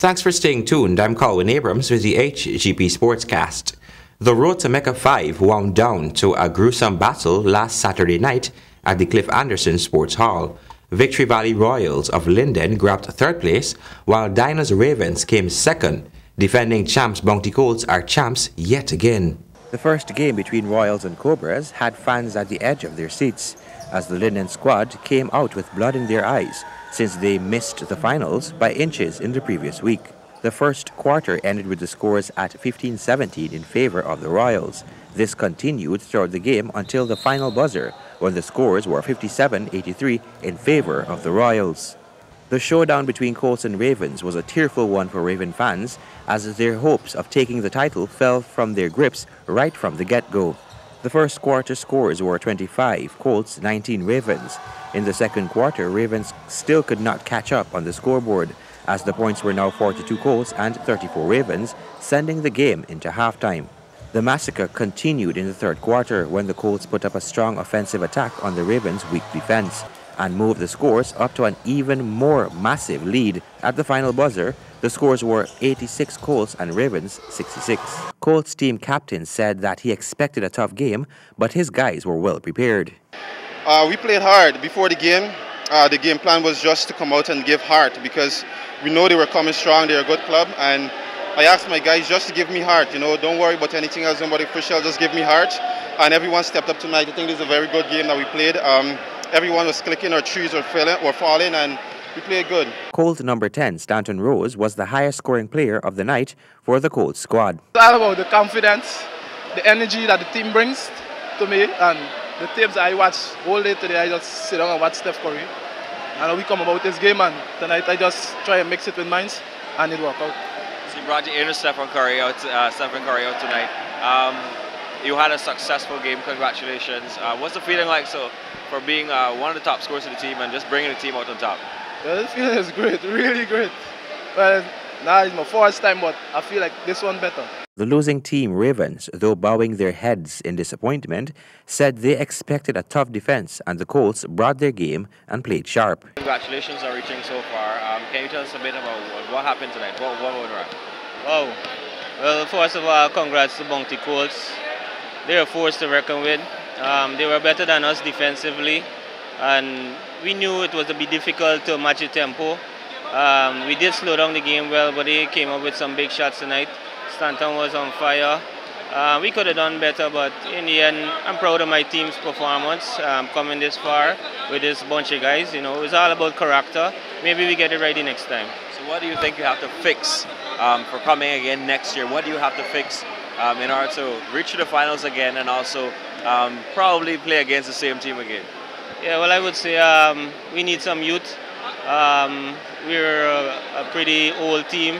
Thanks for staying tuned. I'm Colin Abrams with the HGP SPORTSCAST. The road to Mecca 5 wound down to a gruesome battle last Saturday night at the Cliff Anderson Sports Hall. Victory Valley Royals of Linden grabbed third place, while Diners Ravens came second. Defending champs Bounty Colts are champs yet again. The first game between Royals and Cobras had fans at the edge of their seats, as the Linden squad came out with blood in their eyes since they missed the finals by inches in the previous week. The first quarter ended with the scores at 15-17 in favor of the Royals. This continued throughout the game until the final buzzer, when the scores were 57-83 in favor of the Royals. The showdown between Colts and Ravens was a tearful one for Raven fans, as their hopes of taking the title fell from their grips right from the get-go. The first quarter scores were 25 Colts, 19 Ravens. In the second quarter, Ravens still could not catch up on the scoreboard, as the points were now 42 Colts and 34 Ravens, sending the game into halftime. The massacre continued in the third quarter when the Colts put up a strong offensive attack on the Ravens' weak defense and moved the scores up to an even more massive lead. At the final buzzer, the scores were 86 Colts and Ravens 66. Colts team captain said that he expected a tough game, but his guys were well prepared. We played hard before the game. The game plan was just to come out and give heart, because we know they were coming strong. They're a good club, and I asked my guys just to give me heart. Don't worry about anything else, nobody official, just give me heart. And everyone stepped up tonight. I think this is a very good game that we played. Everyone was clicking, our trees were falling, and we played good. Colt number 10, Stanton Rose, was the highest scoring player of the night for the Colts squad. It's all about the confidence, the energy that the team brings to me, and the tapes I watched all day today. I just sit down and watch Steph Curry. And we come about this game, and tonight I just try and mix it with mine, and it worked out. So you brought your inner Stephen Curry out tonight. You had a successful game. Congratulations. What's the feeling like for being one of the top scorers of the team and just bringing the team out on top? Yeah, the feeling is great, really great. Well, now it's my first time, but I feel like this one better. The losing team, Ravens, though bowing their heads in disappointment, said they expected a tough defense, and the Colts brought their game and played sharp. Congratulations on reaching so far. Can you tell us a bit about what happened tonight? What went wrong? Wow. Well, first of all, congrats to Bounty Colts. They're a force to reckon with. They were better than us defensively, and we knew it was to be difficult to match the tempo. We did slow down the game well, but they came up with some big shots tonight. Stanton was on fire. We could have done better, but in the end, I'm proud of my team's performance, coming this far with this bunch of guys. It's all about character. Maybe we get it right the next time. So what do you think you have to fix for coming again next year? What do you have to fix in order to reach the finals again, and also probably play against the same team again? Yeah, well, I would say we need some youth. We're a pretty old team.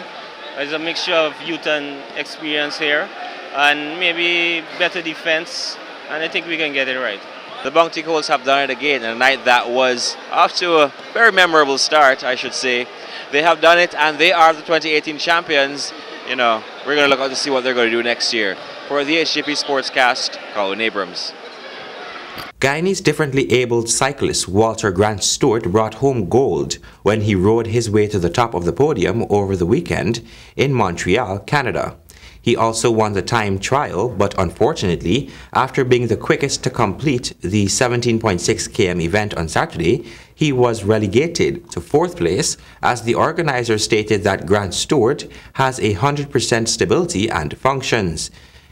There's a mixture of youth and experience here, and maybe better defense, and I think we can get it right. The Bounty Colts have done it again, and a night that was off to a very memorable start, I should say. They have done it, and they are the 2018 champions. We're going to look out to see what they're going to do next year. For the HGP SPORTSCAST, Colin Abrams. Guyanese differently abled cyclist Walter Grant Stewart brought home gold when he rode his way to the top of the podium over the weekend in Montreal, Canada. He also won the time trial, but unfortunately, after being the quickest to complete the 17.6 km event on Saturday, he was relegated to fourth place, as the organizer stated that Grant Stewart has 100% stability and functions.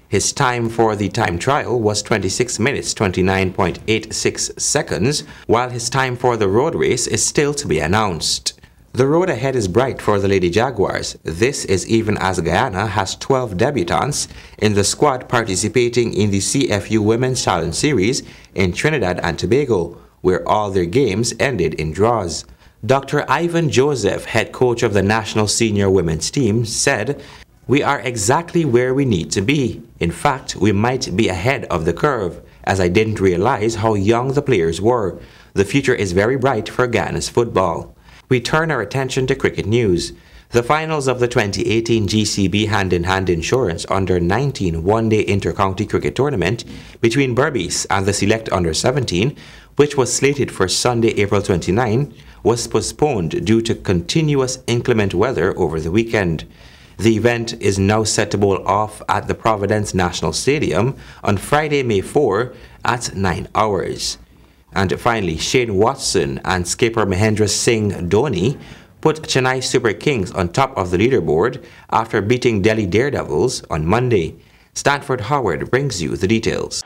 His time for the time trial was 26 minutes 29.86 seconds, while his time for the road race is still to be announced. The road ahead is bright for the Lady Jaguars. This is even as Guyana has 12 debutants in the squad participating in the CFU Women's Challenge Series in Trinidad and Tobago, where all their games ended in draws. Dr. Ivan Joseph, head coach of the national senior women's team, said, "We are exactly where we need to be. In fact, we might be ahead of the curve, as I didn't realize how young the players were. The future is very bright for Guyana's football." We turn our attention to cricket news. The finals of the 2018 GCB Hand-in-Hand Insurance Under-19 one-day inter-county cricket tournament between Berbice and the Select Under-17, which was slated for Sunday, April 29, was postponed due to continuous inclement weather over the weekend. The event is now set to bowl off at the Providence National Stadium on Friday, May 4 at 9 hours. And finally, Shane Watson and skipper Mahendra Singh Dhoni put Chennai Super Kings on top of the leaderboard after beating Delhi Daredevils on Monday. Stanford Howard brings you the details.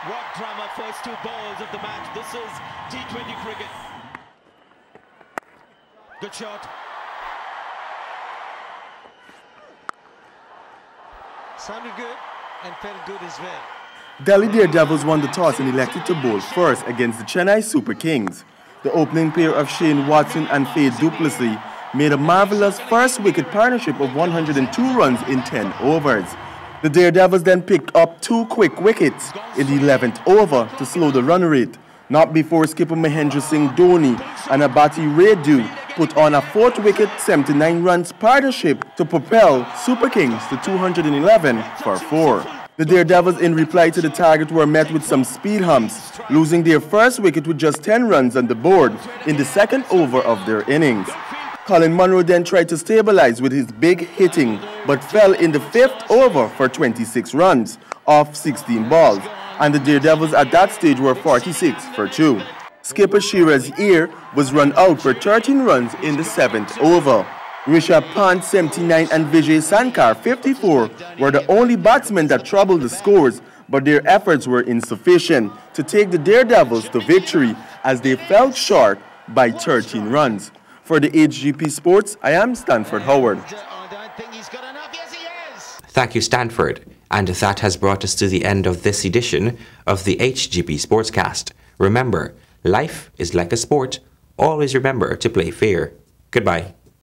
What drama, first two balls of the match. This is T20 cricket. Good shot. Sounded good and felt good as well. Delhi Daredevils won the toss and elected to bowl first against the Chennai Super Kings. The opening pair of Shane Watson and Faye Duplessis made a marvelous first wicket partnership of 102 runs in 10 overs. The Daredevils then picked up 2 quick wickets in the 11th over to slow the run rate, not before skipper Mahendra Singh Dhoni and Abati Raidu put on a 4th wicket 79 runs partnership to propel Super Kings to 211 for 4. The Daredevils in reply to the target were met with some speed humps, losing their first wicket with just 10 runs on the board in the 2nd over of their innings. Colin Munro then tried to stabilize with his big hitting, but fell in the 5th over for 26 runs off 16 balls, and the Daredevils at that stage were 46 for 2. Skipper Shiraz Ear was run out for 13 runs in the 7th over. Rishabh Pant 79 and Vijay Sankar 54 were the only batsmen that troubled the scores, but their efforts were insufficient to take the Daredevils to victory as they fell short by 13 runs. For the HGP Sports, I am Stanford Howard. Thank you, Stanford. And that has brought us to the end of this edition of the HGP Sportscast. Remember, life is like a sport. Always remember to play fair. Goodbye.